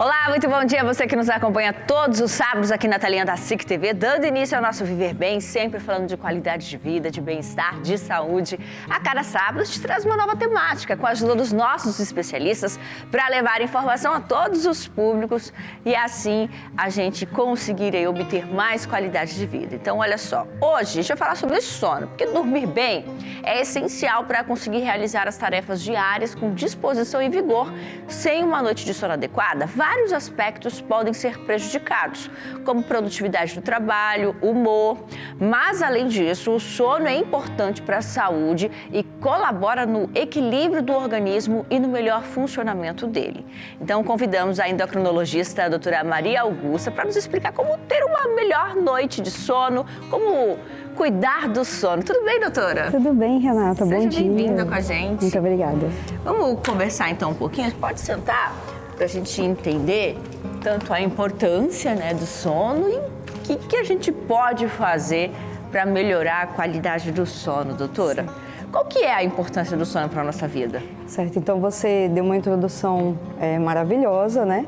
Olá, muito bom dia a você que nos acompanha todos os sábados aqui na telinha da SIC TV, dando início ao nosso Viver Bem, sempre falando de qualidade de vida, de bem-estar, de saúde. A cada sábado a gente traz uma nova temática com a ajuda dos nossos especialistas para levar informação a todos os públicos e assim a gente conseguir obter mais qualidade de vida. Então, olha só, hoje a gente vai falar sobre sono, porque dormir bem é essencial para conseguir realizar as tarefas diárias com disposição e vigor. Sem uma noite de sono adequada, vários aspectos podem ser prejudicados, como produtividade do trabalho, humor, mas além disso, o sono é importante para a saúde e colabora no equilíbrio do organismo e no melhor funcionamento dele. Então, convidamos a endocrinologista, a doutora Maria Augusta, para nos explicar como ter uma melhor noite de sono, como cuidar do sono. Tudo bem, doutora? Tudo bem, Renata. Bom dia. Seja bem-vinda com a gente. Muito obrigada. Vamos conversar então um pouquinho? Pode sentar para a gente entender tanto a importância, do sono e o que a gente pode fazer para melhorar a qualidade do sono, doutora? Qual que é a importância do sono para a nossa vida? Certo, então você deu uma introdução maravilhosa, né?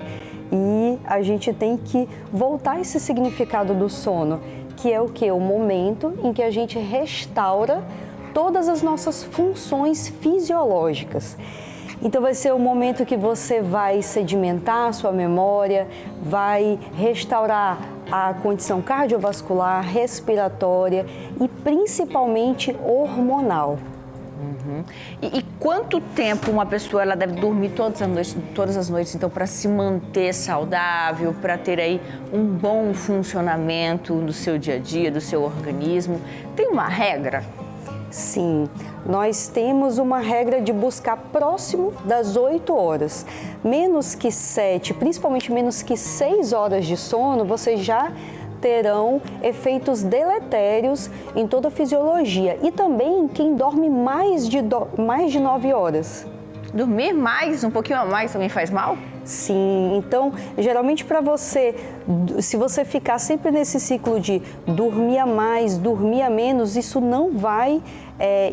E a gente tem que voltar esse significado do sono, que é o quê? O momento em que a gente restaura todas as nossas funções fisiológicas. Então vai ser o momento que você vai sedimentar a sua memória, vai restaurar a condição cardiovascular, respiratória e principalmente hormonal. Uhum. E quanto tempo uma pessoa ela deve dormir todas as noites, então, para se manter saudável, para ter aí um bom funcionamento do seu dia a dia, do seu organismo? Tem uma regra? Sim, nós temos uma regra de buscar próximo das 8 horas. Menos que 7, principalmente menos que 6 horas de sono, você já terão efeitos deletérios em toda a fisiologia. E também quem dorme mais de 9 horas. Dormir mais, um pouquinho a mais, também faz mal? Sim, então, geralmente para você, se você ficar sempre nesse ciclo de dormir a mais, dormir a menos, isso não vai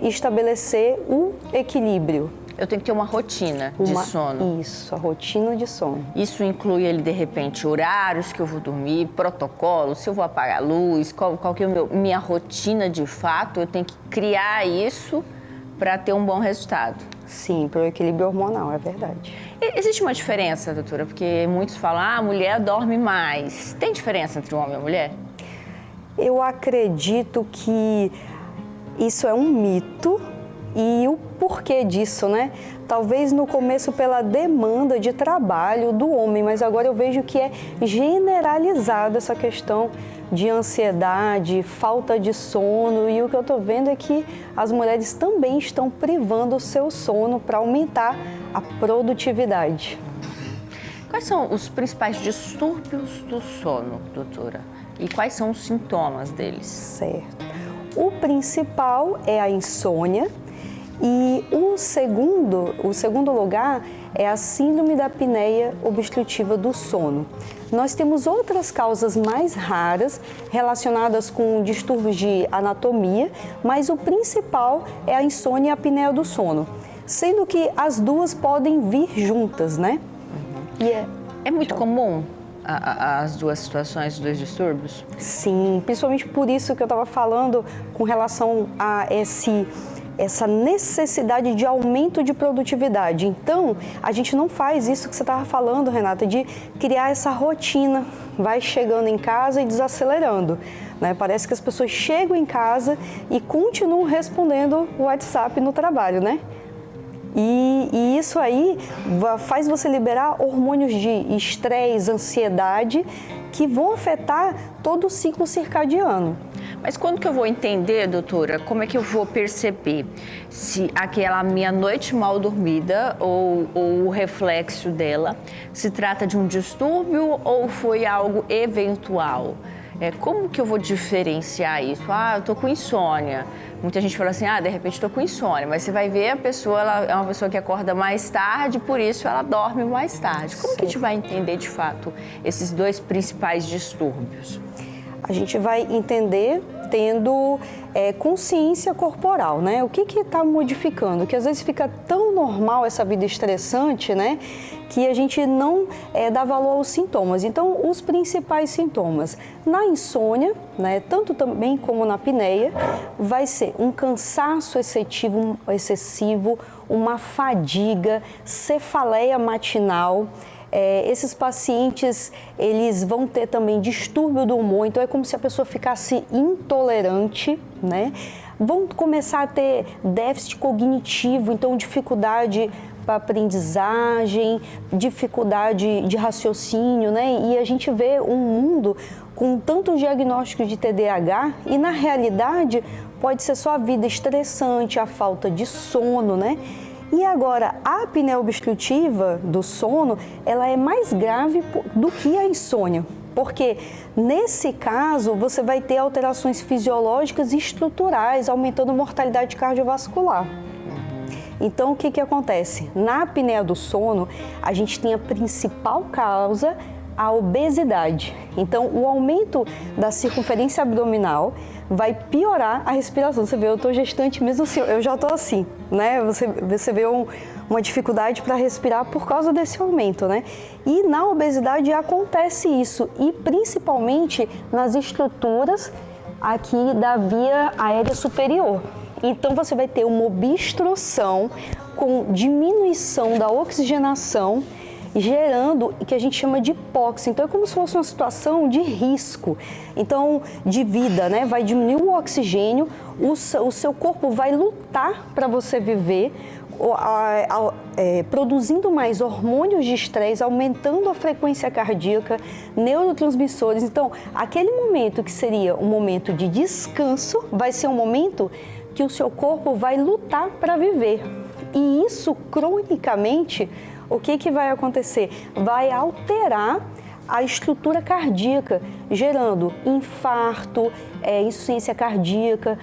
estabelecer o equilíbrio. Eu tenho que ter uma rotina de sono. Isso, a rotina de sono. Isso inclui, de repente, horários que eu vou dormir, protocolos, se eu vou apagar a luz, qual que é minha rotina de fato, eu tenho que criar isso para ter um bom resultado. Sim, para o equilíbrio hormonal, é verdade. Existe uma diferença, doutora? Porque muitos falam, a mulher dorme mais. Tem diferença entre um homem e uma mulher? Eu acredito que isso é um mito e o porquê disso, né? Talvez no começo pela demanda de trabalho do homem, mas agora eu vejo que é generalizada essa questão de ansiedade, falta de sono, e o que eu estou vendo é que as mulheres também estão privando o seu sono para aumentar a produtividade. Quais são os principais distúrbios do sono, doutora? E quais são os sintomas deles? Certo. O principal é a insônia e o segundo lugar é a síndrome da apneia obstrutiva do sono. Nós temos outras causas mais raras relacionadas com distúrbios de anatomia, mas o principal é a insônia e a apneia do sono, sendo que as duas podem vir juntas, né? Uhum. E é muito comum as duas situações, os dois distúrbios? Sim, principalmente por isso que eu estava falando com relação a essa necessidade de aumento de produtividade. Então, a gente não faz isso que você estava falando, Renata, de criar essa rotina, vai chegando em casa e desacelerando, né? Parece que as pessoas chegam em casa e continuam respondendo o WhatsApp no trabalho, né? E isso aí faz você liberar hormônios de estresse, ansiedade, que vão afetar todo o ciclo circadiano. Mas quando que eu vou entender, doutora, como é que eu vou perceber se aquela minha noite mal dormida ou o reflexo dela se trata de um distúrbio ou foi algo eventual? Como que eu vou diferenciar isso? Eu tô com insônia. Muita gente fala assim, de repente estou com insônia, mas você vai ver a pessoa, ela é uma pessoa que acorda mais tarde, por isso ela dorme mais tarde. Como que a gente vai entender de fato esses dois principais distúrbios? A gente vai entender tendo consciência corporal, né? O que está modificando? Que às vezes fica tão normal essa vida estressante, né? Que a gente não dá valor aos sintomas. Então, os principais sintomas na insônia, né? Tanto também como na apneia, vai ser um cansaço excessivo, uma fadiga, cefaleia matinal. Esses pacientes, eles vão ter também distúrbio do humor, então é como se a pessoa ficasse intolerante, né? Vão começar a ter déficit cognitivo, então dificuldade para aprendizagem, dificuldade de raciocínio, né? E a gente vê um mundo com tantos diagnósticos de TDAH e, na realidade, pode ser só a vida estressante, a falta de sono, né? E agora, a apneia obstrutiva do sono, ela é mais grave do que a insônia, porque nesse caso você vai ter alterações fisiológicas e estruturais, aumentando a mortalidade cardiovascular. Então, o que acontece? Na apneia do sono, a gente tem a principal causa, a obesidade. Então, o aumento da circunferência abdominal vai piorar a respiração. Você vê, eu estou gestante mesmo assim, eu já estou assim, né? Você vê uma dificuldade para respirar por causa desse aumento, né? E na obesidade acontece isso, e principalmente nas estruturas aqui da via aérea superior. Então, você vai ter uma obstrução com diminuição da oxigenação, gerando o que a gente chama de hipóxia. Então, é como se fosse uma situação de risco, então, de vida, né? Vai diminuir o oxigênio, o seu corpo vai lutar para você viver, produzindo mais hormônios de estresse, aumentando a frequência cardíaca, neurotransmissores. Então, aquele momento que seria um momento de descanso, vai ser um momento que o seu corpo vai lutar para viver. E isso, cronicamente, o que vai acontecer? Vai alterar a estrutura cardíaca, gerando infarto, insuficiência cardíaca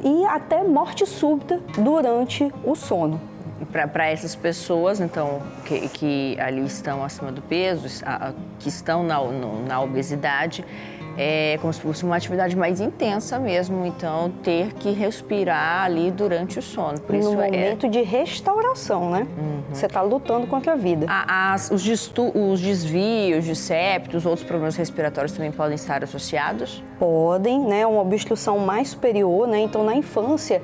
e até morte súbita durante o sono. Para essas pessoas, então, que ali estão acima do peso, que estão na obesidade, é como se fosse uma atividade mais intensa mesmo, então ter que respirar ali durante o sono. Por isso no momento de restauração, né? Uhum. Você está lutando contra a vida. Os desvios de septos, outros problemas respiratórios também podem estar associados? Podem, né? Uma obstrução mais superior, né? Então, na infância,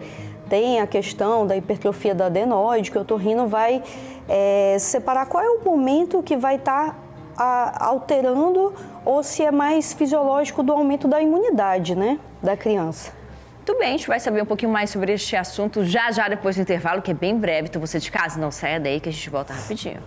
tem a questão da hipertrofia da adenoide, que o otorrino vai separar qual é o momento que vai estar alterando ou se é mais fisiológico do aumento da imunidade, né, da criança. Muito bem, a gente vai saber um pouquinho mais sobre este assunto já depois do intervalo, que é bem breve. Então você de casa, não saia daí que a gente volta rapidinho.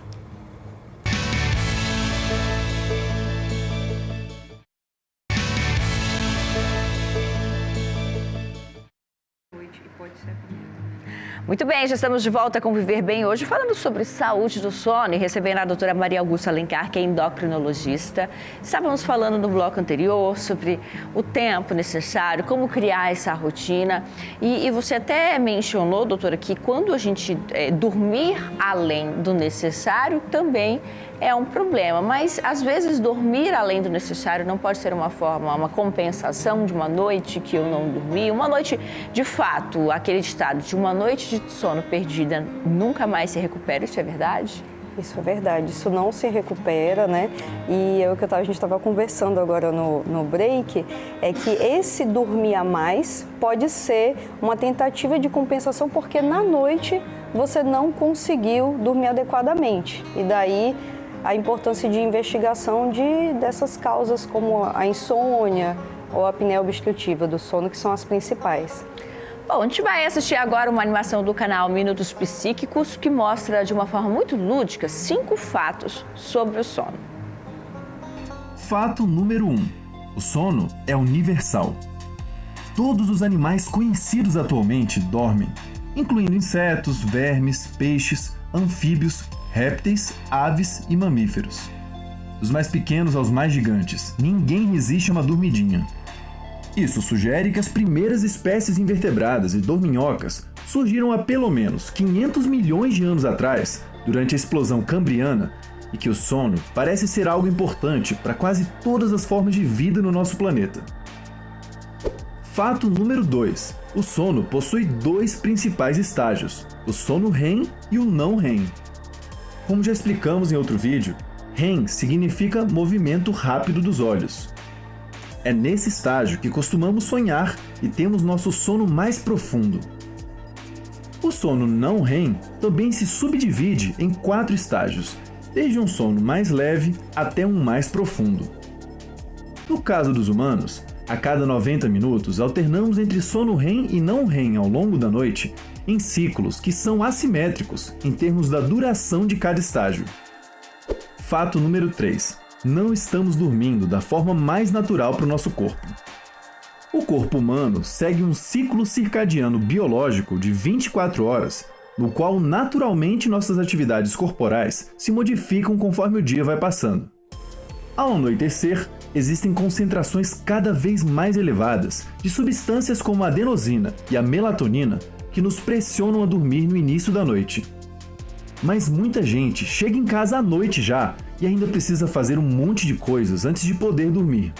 Muito bem, já estamos de volta com Viver Bem hoje, falando sobre saúde do sono e recebendo a doutora Maria Augusta Alencar, que é endocrinologista. Estávamos falando no bloco anterior sobre o tempo necessário, como criar essa rotina. E você até mencionou, doutora, que quando a gente dormir além do necessário também é um problema, mas às vezes dormir além do necessário não pode ser uma compensação de uma noite que eu não dormi, uma noite de fato, aquele ditado de uma noite de sono perdida nunca mais se recupera, isso é verdade? Isso é verdade, isso não se recupera, né? E é o que a gente estava conversando agora no break, é que esse dormir a mais pode ser uma tentativa de compensação porque na noite você não conseguiu dormir adequadamente. E daí a importância de investigação dessas causas como a insônia ou a apneia obstrutiva do sono, que são as principais. Bom, a gente vai assistir agora uma animação do canal Minutos Psíquicos, que mostra de uma forma muito lúdica 5 fatos sobre o sono. Fato número 1. O sono é universal. Todos os animais conhecidos atualmente dormem, incluindo insetos, vermes, peixes, anfíbios, répteis, aves e mamíferos. Dos mais pequenos aos mais gigantes, ninguém resiste a uma dormidinha. Isso sugere que as primeiras espécies invertebradas e dorminhocas surgiram há pelo menos 500 milhões de anos atrás, durante a explosão cambriana, e que o sono parece ser algo importante para quase todas as formas de vida no nosso planeta. Fato número 2. O sono possui dois principais estágios, o sono REM e o não REM. Como já explicamos em outro vídeo, REM significa movimento rápido dos olhos. É nesse estágio que costumamos sonhar e temos nosso sono mais profundo. O sono não REM também se subdivide em 4 estágios, desde um sono mais leve até um mais profundo. No caso dos humanos, a cada 90 minutos alternamos entre sono REM e não REM ao longo da noite em ciclos que são assimétricos em termos da duração de cada estágio. Fato número 3. Não estamos dormindo da forma mais natural para o nosso corpo. O corpo humano segue um ciclo circadiano biológico de 24 horas, no qual naturalmente nossas atividades corporais se modificam conforme o dia vai passando. Ao anoitecer, existem concentrações cada vez mais elevadas de substâncias como a adenosina e a melatonina que nos pressionam a dormir no início da noite. Mas muita gente chega em casa à noite já e ainda precisa fazer um monte de coisas antes de poder dormir.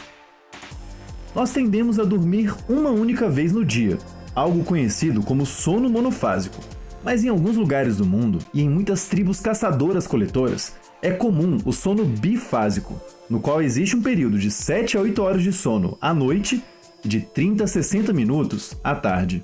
Nós tendemos a dormir uma única vez no dia, algo conhecido como sono monofásico. Mas em alguns lugares do mundo e em muitas tribos caçadoras-coletoras, é comum o sono bifásico, no qual existe um período de 7 a 8 horas de sono à noite e de 30 a 60 minutos à tarde.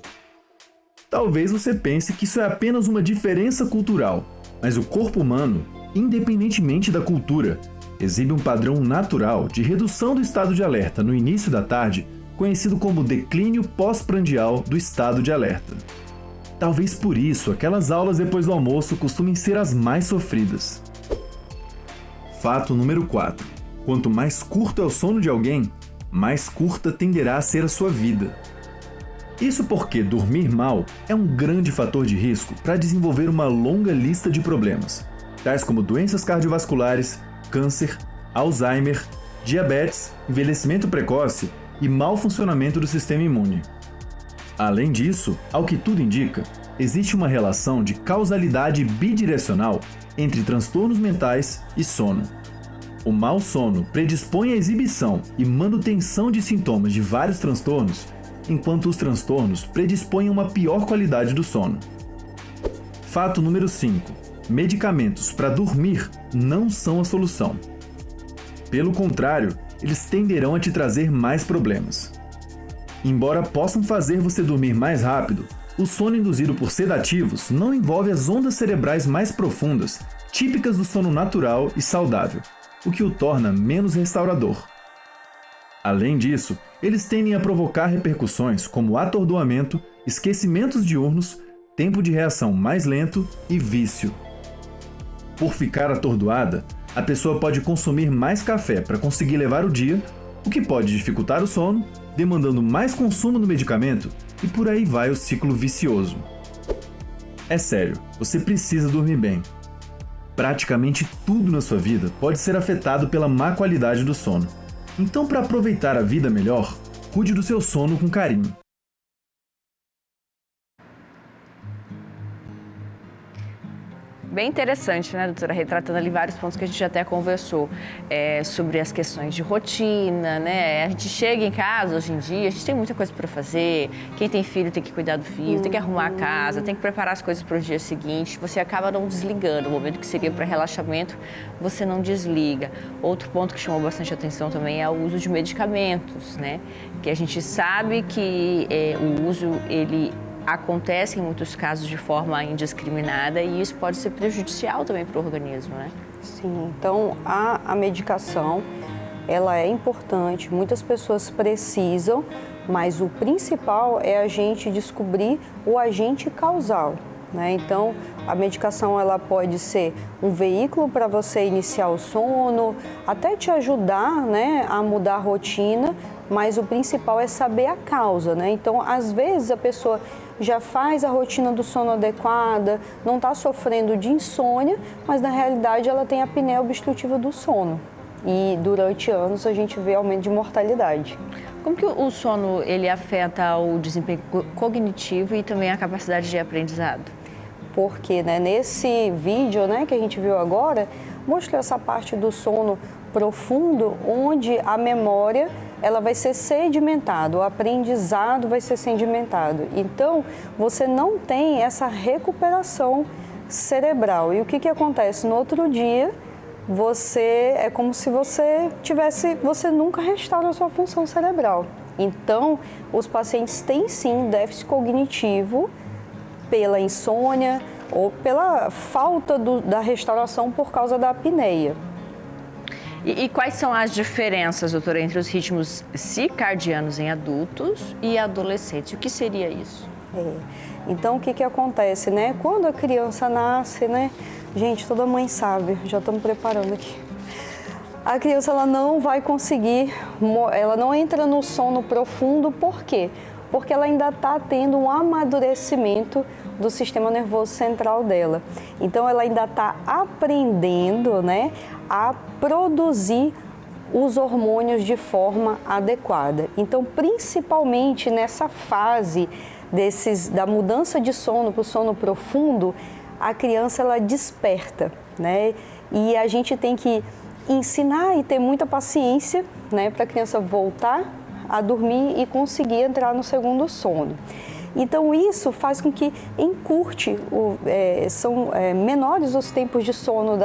Talvez você pense que isso é apenas uma diferença cultural, mas o corpo humano, independentemente da cultura, exibe um padrão natural de redução do estado de alerta no início da tarde, conhecido como declínio pós-prandial do estado de alerta. Talvez por isso aquelas aulas depois do almoço costumem ser as mais sofridas. Fato número 4. Quanto mais curto é o sono de alguém, mais curta tenderá a ser a sua vida. Isso porque dormir mal é um grande fator de risco para desenvolver uma longa lista de problemas, tais como doenças cardiovasculares, câncer, Alzheimer, diabetes, envelhecimento precoce e mau funcionamento do sistema imune. Além disso, ao que tudo indica, existe uma relação de causalidade bidirecional entre transtornos mentais e sono. O mau sono predispõe à exibição e manutenção de sintomas de vários transtornos, enquanto os transtornos predispõem a uma pior qualidade do sono. Fato número 5. Medicamentos para dormir não são a solução. Pelo contrário, eles tenderão a te trazer mais problemas. Embora possam fazer você dormir mais rápido, o sono induzido por sedativos não envolve as ondas cerebrais mais profundas, típicas do sono natural e saudável, o que o torna menos restaurador. Além disso, eles tendem a provocar repercussões como atordoamento, esquecimentos diurnos, tempo de reação mais lento e vício. Por ficar atordoada, a pessoa pode consumir mais café para conseguir levar o dia, o que pode dificultar o sono, demandando mais consumo do medicamento, e por aí vai o ciclo vicioso. É sério, você precisa dormir bem. Praticamente tudo na sua vida pode ser afetado pela má qualidade do sono. Então, para aproveitar a vida melhor, cuide do seu sono com carinho. Bem interessante, né, doutora? Retratando ali vários pontos que a gente já até conversou sobre as questões de rotina, né? A gente chega em casa hoje em dia, a gente tem muita coisa para fazer. Quem tem filho tem que cuidar do filho, tem que arrumar a casa, tem que preparar as coisas para o dia seguinte. Você acaba não desligando. O momento que seria para relaxamento, você não desliga. Outro ponto que chamou bastante atenção também é o uso de medicamentos, né? Que a gente sabe que o uso, ele acontece em muitos casos de forma indiscriminada e isso pode ser prejudicial também para o organismo, né? Sim, então a medicação, ela é importante, muitas pessoas precisam, mas o principal é a gente descobrir o agente causal, né? Então, a medicação ela pode ser um veículo para você iniciar o sono, até te ajudar, né, a mudar a rotina, mas o principal é saber a causa, né? Então, às vezes a pessoa já faz a rotina do sono adequada, não está sofrendo de insônia, mas na realidade ela tem a apneia obstrutiva do sono. E durante anos a gente vê aumento de mortalidade. Como que o sono ele afeta o desempenho cognitivo e também a capacidade de aprendizado? Porque, né, nesse vídeo, né, que a gente viu agora, mostrou essa parte do sono profundo, onde a memória ela vai ser sedimentada, o aprendizado vai ser sedimentado. Então, você não tem essa recuperação cerebral. E o que acontece? No outro dia, é como se você nunca restaura a sua função cerebral. Então, os pacientes têm sim déficit cognitivo pela insônia ou pela falta da restauração por causa da apneia. E quais são as diferenças, doutora, entre os ritmos circadianos em adultos e adolescentes? O que seria isso? Então, o que acontece, né? Quando a criança nasce, né? Gente, toda mãe sabe, já estamos preparando aqui. A criança, ela não vai conseguir, ela não entra no sono profundo, por quê? Porque ela ainda está tendo um amadurecimento do sistema nervoso central dela. Então, ela ainda está aprendendo, né, a produzir os hormônios de forma adequada. Então, principalmente nessa fase da mudança de sono para o sono profundo, a criança, ela desperta, né? E a gente tem que ensinar e ter muita paciência, né, para a criança voltar a dormir e conseguir entrar no segundo sono. Então, isso faz com que encurte, são menores os tempos de sono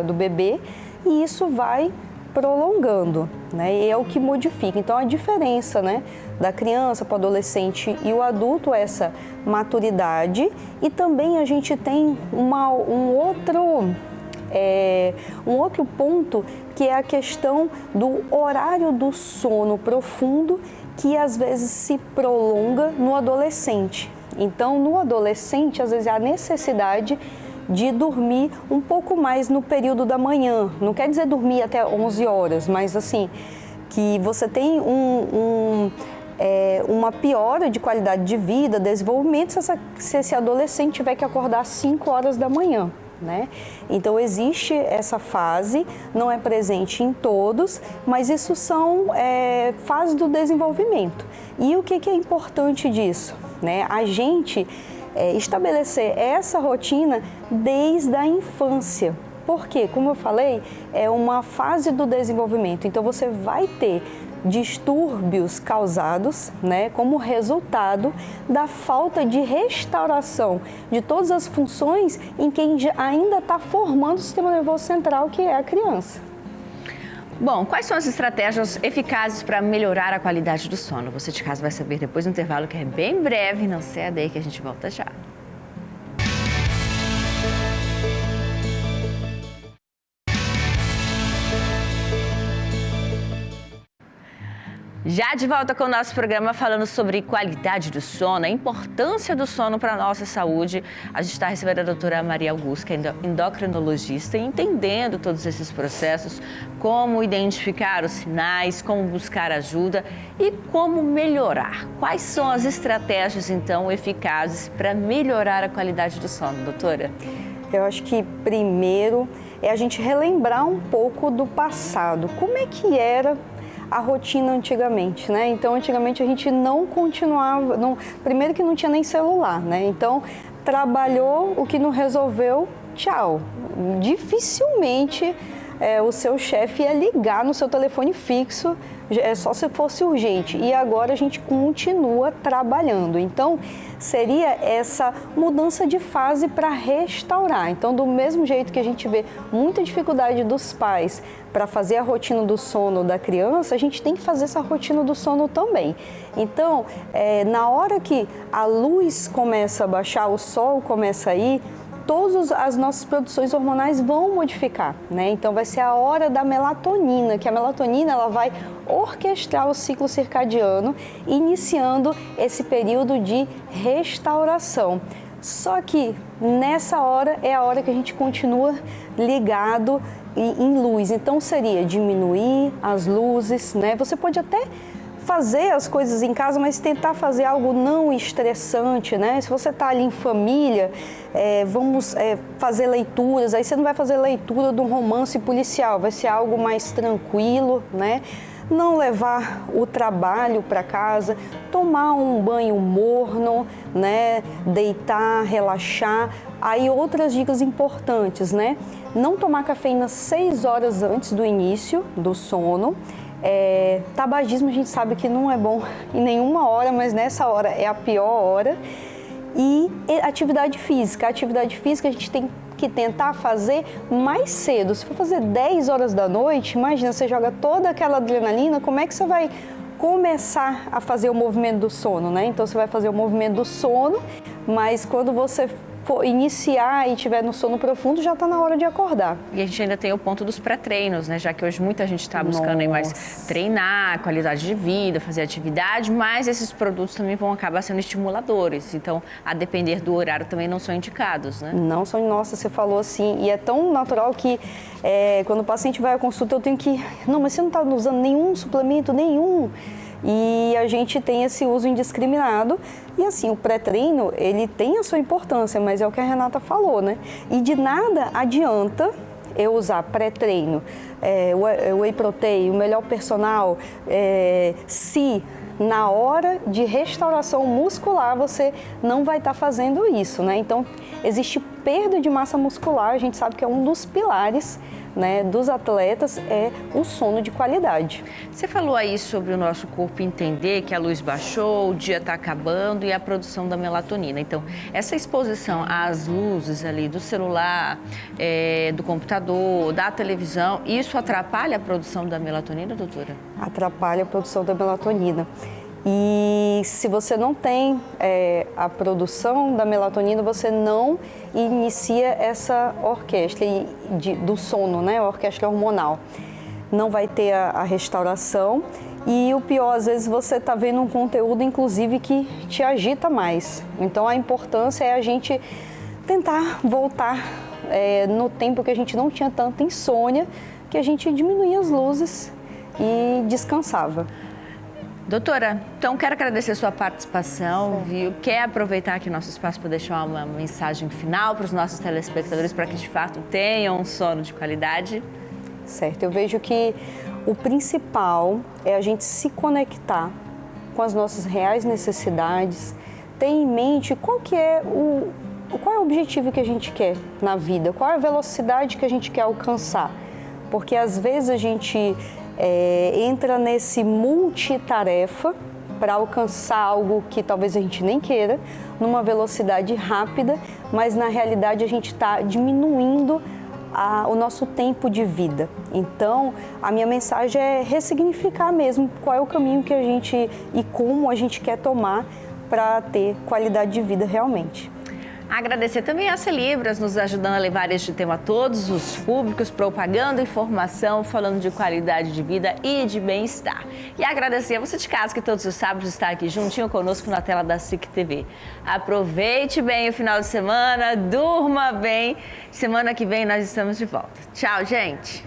do bebê, e isso vai prolongando, né? E é o que modifica. Então, a diferença, né, da criança para o adolescente e o adulto é essa maturidade, e também a gente tem um outro ponto, que é a questão do horário do sono profundo, que às vezes se prolonga no adolescente. Então, no adolescente, às vezes há necessidade de dormir um pouco mais no período da manhã. Não quer dizer dormir até 11 horas, mas assim, que você tem uma piora de qualidade de vida, desenvolvimento, se esse adolescente tiver que acordar às 5 horas da manhã. Né? Então, existe essa fase, não é presente em todos, mas isso são fases do desenvolvimento. E o que é importante disso? Né? A gente estabelecer essa rotina desde a infância. Porque, como eu falei, é uma fase do desenvolvimento. Então, você vai ter distúrbios causados, né, como resultado da falta de restauração de todas as funções em quem ainda está formando o sistema nervoso central, que é a criança. Bom, quais são as estratégias eficazes para melhorar a qualidade do sono? Você de casa vai saber depois do intervalo, que é bem breve. Não saia daí que a gente volta já. Já de volta com o nosso programa, falando sobre qualidade do sono, a importância do sono para a nossa saúde. A gente está recebendo a doutora Maria Augusta, que é endocrinologista, e entendendo todos esses processos, como identificar os sinais, como buscar ajuda e como melhorar. Quais são as estratégias, então, eficazes para melhorar a qualidade do sono, doutora? Eu acho que primeiro é a gente relembrar um pouco do passado. Como é que era a rotina antigamente, né? Então, antigamente a gente não continuava, primeiro que não tinha nem celular, né? Então, trabalhou, o que não resolveu, tchau. Dificilmente o seu chefe ia ligar no seu telefone fixo, só se fosse urgente. E agora a gente continua trabalhando. Então, seria essa mudança de fase para restaurar. Então, do mesmo jeito que a gente vê muita dificuldade dos pais para fazer a rotina do sono da criança, a gente tem que fazer essa rotina do sono também. Então, na hora que a luz começa a baixar, o sol começa a ir, todas as nossas produções hormonais vão modificar, né? Então, vai ser a hora da melatonina, que a melatonina ela vai orquestrar o ciclo circadiano, iniciando esse período de restauração. Só que nessa hora é a hora que a gente continua ligado em luz. Então, seria diminuir as luzes, né? Você pode até fazer as coisas em casa, mas tentar fazer algo não estressante, né? Se você está ali em família, vamos fazer leituras, aí você não vai fazer leitura de um romance policial, vai ser algo mais tranquilo, né? Não levar o trabalho para casa, tomar um banho morno, né? Deitar, relaxar. Aí outras dicas importantes, né? Não tomar cafeína 6 horas antes do início do sono. Tabagismo a gente sabe que não é bom em nenhuma hora, mas nessa hora é a pior hora. E atividade física. A atividade física a gente tem que tentar fazer mais cedo. Se for fazer 10 horas da noite, imagina, você joga toda aquela adrenalina, como é que você vai começar a fazer o movimento do sono, né? Então você vai fazer o movimento do sono, mas quando você for iniciar e estiver no sono profundo, já está na hora de acordar. E a gente ainda tem o ponto dos pré-treinos, né? Já que hoje muita gente está buscando aí mais treinar, qualidade de vida, fazer atividade, mas esses produtos também vão acabar sendo estimuladores. Então, a depender do horário, também não são indicados, né? Não são, nossa, você falou assim, e é tão natural que quando o paciente vai à consulta, eu tenho que... Não, mas você não está usando nenhum suplemento, nenhum... E a gente tem esse uso indiscriminado e assim, o pré-treino, ele tem a sua importância, mas é o que a Renata falou, né? E de nada adianta eu usar pré-treino, whey protein, o melhor personal, se na hora de restauração muscular você não vai estar fazendo isso, né? Então, existe perda de massa muscular, a gente sabe que é um dos pilares, né, dos atletas, é o sono de qualidade. Você falou aí sobre o nosso corpo entender que a luz baixou, o dia está acabando e a produção da melatonina. Então, essa exposição às luzes ali do celular, do computador, da televisão, isso atrapalha a produção da melatonina, doutora? Atrapalha a produção da melatonina. E se você não tem a produção da melatonina, você não inicia essa orquestra do sono, né? A orquestra hormonal. Não vai ter a restauração e o pior, às vezes você está vendo um conteúdo, inclusive, que te agita mais. Então, a importância é a gente tentar voltar no tempo que a gente não tinha tanta insônia, que a gente diminuía as luzes e descansava. Doutora, então quero agradecer a sua participação, viu? Quer aproveitar aqui nosso espaço para deixar uma mensagem final para os nossos telespectadores para que de fato tenham um sono de qualidade? Certo, eu vejo que o principal é a gente se conectar com as nossas reais necessidades, ter em mente qual é o objetivo que a gente quer na vida, qual é a velocidade que a gente quer alcançar, porque às vezes a gente entra nesse multitarefa para alcançar algo que talvez a gente nem queira, numa velocidade rápida, mas na realidade a gente está diminuindo o nosso tempo de vida. Então, a minha mensagem é ressignificar mesmo qual é o caminho que a gente e como a gente quer tomar para ter qualidade de vida realmente. Agradecer também a Celibras, nos ajudando a levar este tema a todos os públicos, propagando informação, falando de qualidade de vida e de bem-estar. E agradecer a você de casa que todos os sábados está aqui juntinho conosco na tela da SIC TV. Aproveite bem o final de semana, durma bem. Semana que vem nós estamos de volta. Tchau, gente!